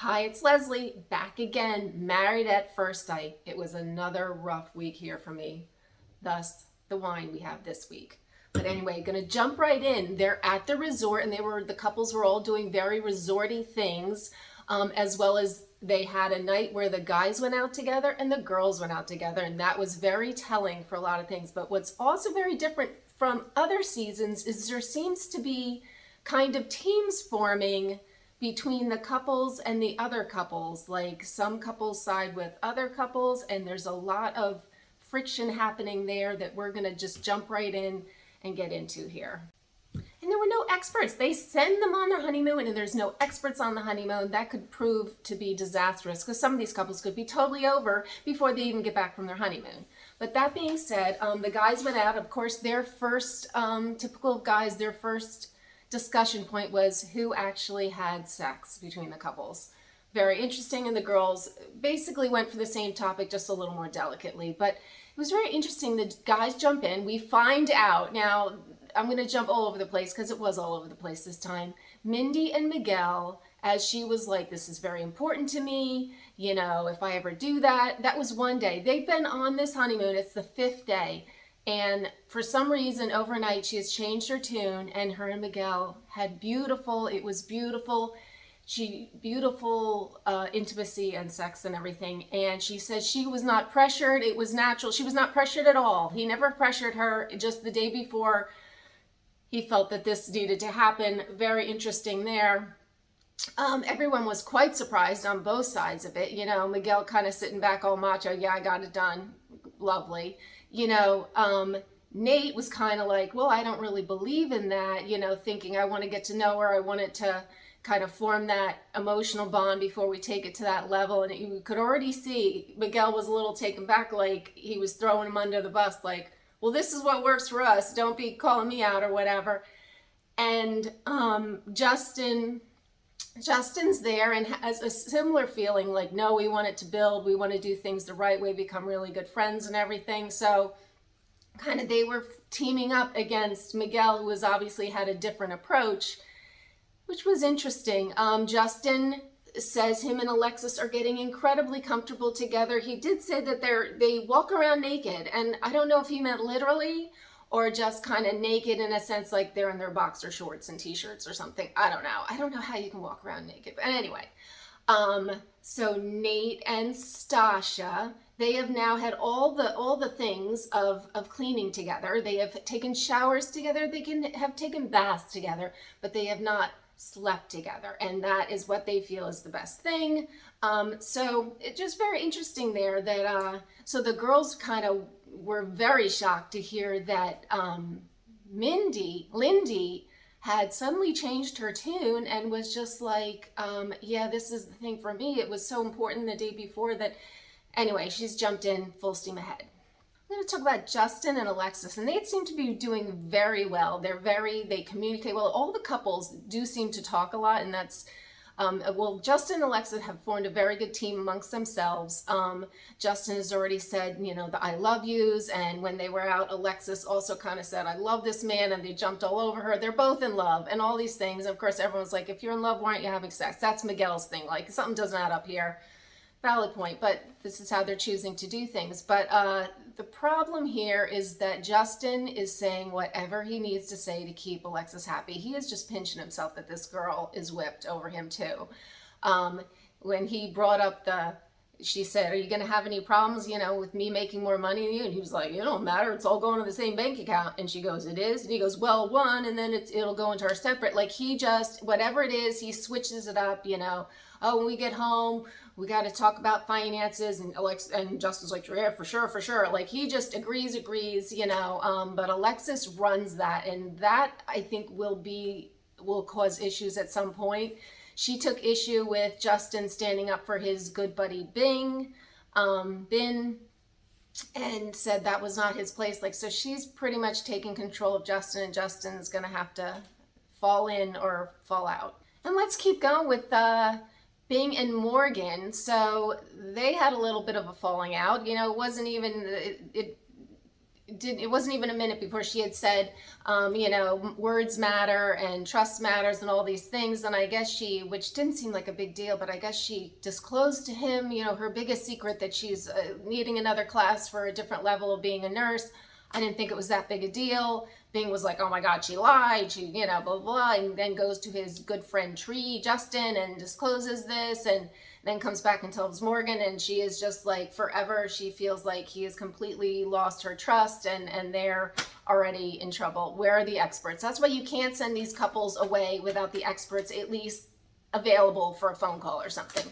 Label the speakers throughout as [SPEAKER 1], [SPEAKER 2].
[SPEAKER 1] Hi, it's Leslie, back again, married at first sight. It was another rough week here for me, thus the wine we have this week. But anyway, gonna jump right in. They're at the resort and the couples were all doing very resorty things, as well as they had a night where the guys went out together and the girls went out together, and that was very telling for a lot of things. But what's also very different from other seasons is there seems to be kind of teams forming between the couples and the other couples. Like some couples side with other couples, and there's a lot of friction happening there that we're going to just jump right in and get into here. And there were no experts. They send them on their honeymoon and there's no experts on the honeymoon. That could prove to be disastrous because some of these couples could be totally over before they even get back from their honeymoon. But that being said, the guys went out. Of course, their first, typical of guys, their first discussion point was who actually had sex between the couples. Very interesting, and the girls basically went for the same topic, just a little more delicately. But it was very interesting. The guys jump in. We find out. Now, I'm going to jump all over the place because it was all over the place this time. Mindy and Miguel, as she was like, this is very important to me. You know, if I ever do that. That was one day. They've been on this honeymoon. It's the 5th day. And for some reason, overnight, she has changed her tune, and her and Miguel had beautiful, it was beautiful, beautiful intimacy and sex and everything. And she says she was not pressured. It was natural. She was not pressured at all. He never pressured her. Just the day before, he felt that this needed to happen. Very interesting there. Everyone was quite surprised on both sides of it. You know, Miguel kind of sitting back all macho. Yeah, I got it done. Lovely. You know, Nate was kind of like, well, I don't really believe in that, you know, thinking I want to get to know her. I wanted to kind of form that emotional bond before we take it to that level. And you could already see Miguel was a little taken back, like he was throwing him under the bus, like, well, this is what works for us. Don't be calling me out or whatever. And Justin's there and has a similar feeling like, no, we want it to build. We want to do things the right way, become really good friends and everything. So kind of they were teaming up against Miguel, who has obviously had a different approach, which was interesting. Justin says him and Alexis are getting incredibly comfortable together. He did say that they walk around naked, and I don't know if he meant literally or just kind of naked in a sense like they're in their boxer shorts and t-shirts or something. I don't know. I don't know how you can walk around naked. But anyway, so Nate and Stasha, they have now had all the things of cleaning together. They have taken showers together. They can have taken baths together, but they have not slept together. And that is what they feel is the best thing. So it's just very interesting there that, so the girls kind of were very shocked to hear that Lindy had suddenly changed her tune and was just like, yeah, this is the thing for me. It was so important the day before that. Anyway, she's jumped in full steam ahead. I'm going to talk about Justin and Alexis, and they seem to be doing very well. They communicate well. All the couples do seem to talk a lot, and that's well, Justin and Alexa have formed a very good team amongst themselves. Justin has already said, you know, the I love yous, and when they were out, Alexis also kind of said, I love this man, and they jumped all over her. They're both in love, and all these things. Of course, everyone's like, if you're in love, why aren't you having sex? That's Miguel's thing. Like, something doesn't add up here. Valid point, but this is how they're choosing to do things. But the problem here is that Justin is saying whatever he needs to say to keep Alexis happy. He is just pinching himself that this girl is whipped over him too. When he brought up she said, are you going to have any problems, you know, with me making more money than you? And he was like, it don't matter. It's all going to the same bank account. And she goes, it is? And he goes, well, one, and then it'll go into our separate. Like he just, whatever it is, he switches it up, you know. Oh, when we get home, we got to talk about finances. And Justin's like, yeah, for sure. Like he just agrees, you know. But Alexis runs that. And that, I think, will cause issues at some point. She took issue with Justin standing up for his good buddy Bin, and said that was not his place. Like, so she's pretty much taking control of Justin, and Justin's gonna have to fall in or fall out. And let's keep going with Bing and Morgan. So they had a little bit of a falling out. You know, it wasn't even it wasn't even a minute before she had said, you know, words matter and trust matters and all these things. And I guess she, which didn't seem like a big deal, but I guess she disclosed to him, you know, her biggest secret, that she's needing another class for a different level of being a nurse. I didn't think it was that big a deal. Bing was like, oh my God, she lied, she, you know, blah, blah, blah, and then goes to his good friend Tree, Justin, and discloses this, and then comes back and tells Morgan, and she is just like, forever, she feels like he has completely lost her trust, and they're already in trouble. Where are the experts? That's why you can't send these couples away without the experts at least available for a phone call or something.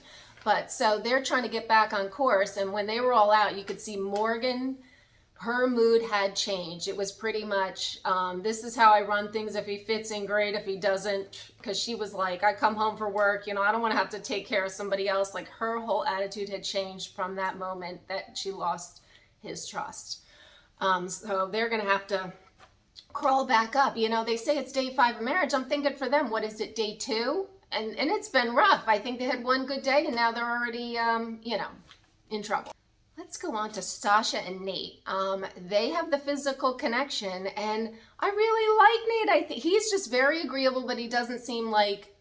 [SPEAKER 1] But so they're trying to get back on course, and when they were all out, you could see Morgan, her mood had changed. It was pretty much, this is how I run things. If he fits in, great. If he doesn't, because she was like, I come home for work, you know, I don't want to have to take care of somebody else. Like, her whole attitude had changed from that moment that she lost his trust. So they're going to have to crawl back up. You know, they say it's day 5 of marriage. I'm thinking for them, what is it, day 2? And it's been rough. I think they had one good day, and now they're already, you know, in trouble. Let's go on to Stasha and Nate. They have the physical connection, and I really like Nate. I think he's just very agreeable, but he doesn't seem like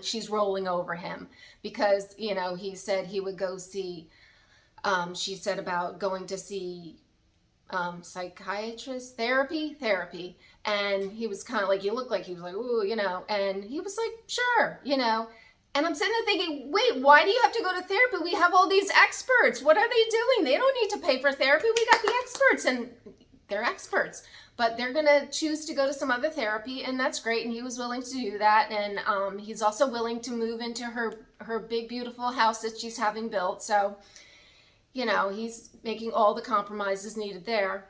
[SPEAKER 1] she's rolling over him, because, you know, he said he would go see, she said about going to see psychiatrist, therapy. And he was kind of like, he looked like he was like, ooh, you know, and he was like, sure, you know. And I'm sitting there thinking, wait, why do you have to go to therapy? We have all these experts. What are they doing? They don't need to pay for therapy. We got the experts, and they're experts. But they're going to choose to go to some other therapy, and that's great. And he was willing to do that. And he's also willing to move into her big, beautiful house that she's having built. So, you know, he's making all the compromises needed there.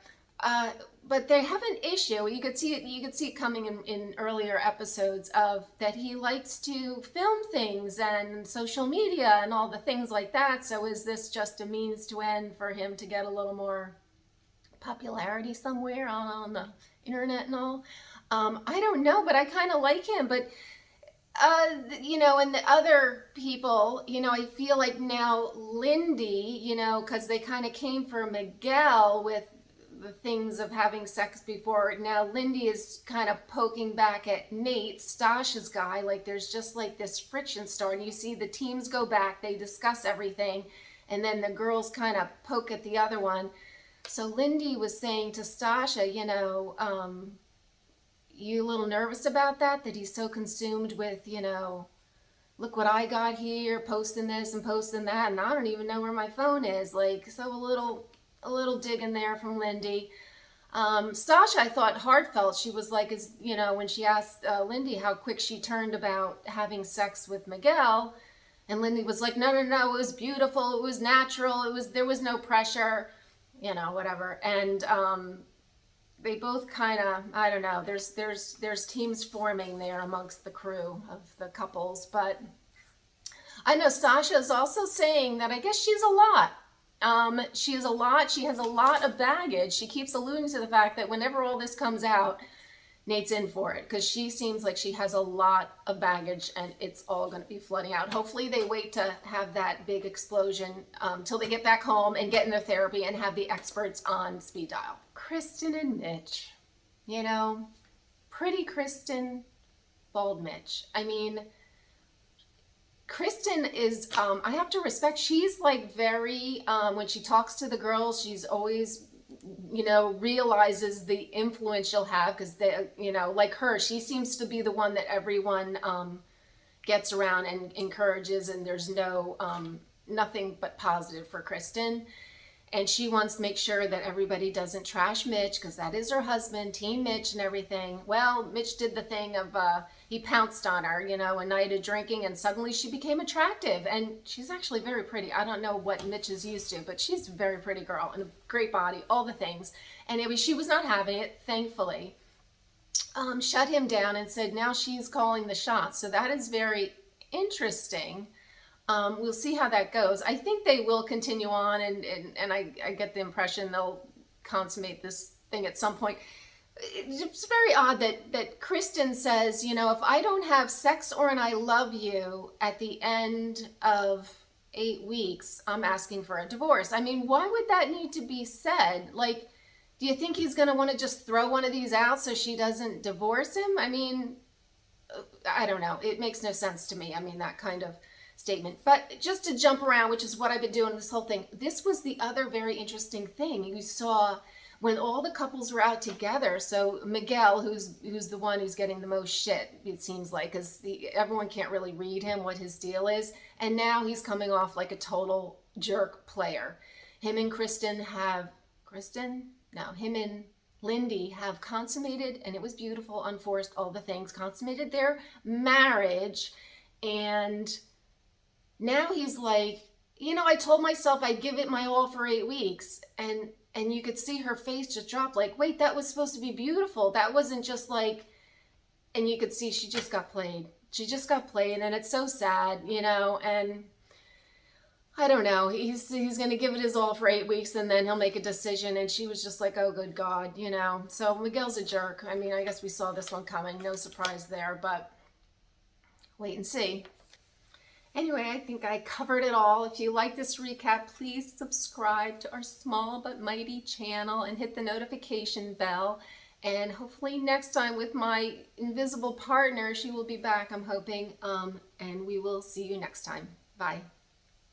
[SPEAKER 1] But they have an issue. You could see it coming in earlier episodes, of that he likes to film things and social media and all the things like that. So is this just a means to end for him to get a little more popularity somewhere on the internet and all? I don't know, but I kind of like him. But you know, and the other people, you know, I feel like now Lindy, you know, because they kind of came for Miguel with the things of having sex before. Now Lindy is kind of poking back at Nate, Stasha's guy. Like, there's just like this friction starting. You see the teams go back, they discuss everything, and then the girls kind of poke at the other one. So Lindy was saying to Stasha, you know, you a little nervous about that he's so consumed with, you know, look what I got here, posting this and posting that, and I don't even know where my phone is. Like, so a little dig in there from Lindy. Stasha, I thought, heartfelt. She was like, is, you know, when she asked Lindy how quick she turned about having sex with Miguel, and Lindy was like, no, it was beautiful, it was natural, there was no pressure, you know, whatever. And they both kind of, I don't know, there's teams forming there amongst the crew of the couples. But I know Stasha is also saying that I guess she's a lot. She has a lot of baggage. She keeps alluding to the fact that whenever all this comes out, Nate's in for it, because she seems like she has a lot of baggage, and it's all going to be flooding out. Hopefully they wait to have that big explosion till they get back home and get in their therapy and have the experts on speed dial. Kristen and Mitch, you know, pretty Kristen, bald Mitch. I mean, Kristen is, I have to respect, she's like very, when she talks to the girls, she's always, you know, realizes the influence she'll have, because they, you know, like her, she seems to be the one that everyone gets around and encourages, and there's no, nothing but positive for Kristen. And she wants to make sure that everybody doesn't trash Mitch, because that is her husband, Team Mitch and everything. Well, Mitch did the thing of, he pounced on her, you know, a night of drinking, and suddenly she became attractive. And she's actually very pretty. I don't know what Mitch is used to, but she's a very pretty girl and a great body, all the things. And she was not having it, thankfully. Shut him down and said now she's calling the shots. So that is very interesting. We'll see how that goes. I think they will continue on, and I get the impression they'll consummate this thing at some point. It's very odd that Kristen says, you know, if I don't have sex or an I love you at the end of 8 weeks, I'm asking for a divorce. I mean, why would that need to be said? Like, Do you think he's going to want to just throw one of these out so she doesn't divorce him? I mean, I don't know. It makes no sense to me. I mean, that kind of statement. But just to jump around, which is what I've been doing this whole thing, this was the other very interesting thing. You saw when all the couples were out together. So Miguel, who's the one who's getting the most shit, it seems like, because everyone can't really read him what his deal is. And now he's coming off like a total jerk player. Him and him and Lindy have consummated, and it was beautiful, unforced, all the things, consummated their marriage. And now he's like, I told myself I'd give it my all for 8 weeks. And you could see her face just drop, like, wait, that was supposed to be beautiful. That wasn't just like, and you could see she just got played. She just got played, and it's so sad, and I don't know. He's going to give it his all for 8 weeks, and then he'll make a decision. And she was just like, oh, good God, So Miguel's a jerk. I mean, I guess we saw this one coming. No surprise there, but wait and see. Anyway, I think I covered it all. If you like this recap, please subscribe to our small but mighty channel and hit the notification bell. And hopefully next time with my invisible partner, she will be back, I'm hoping. And we will see you next time. Bye.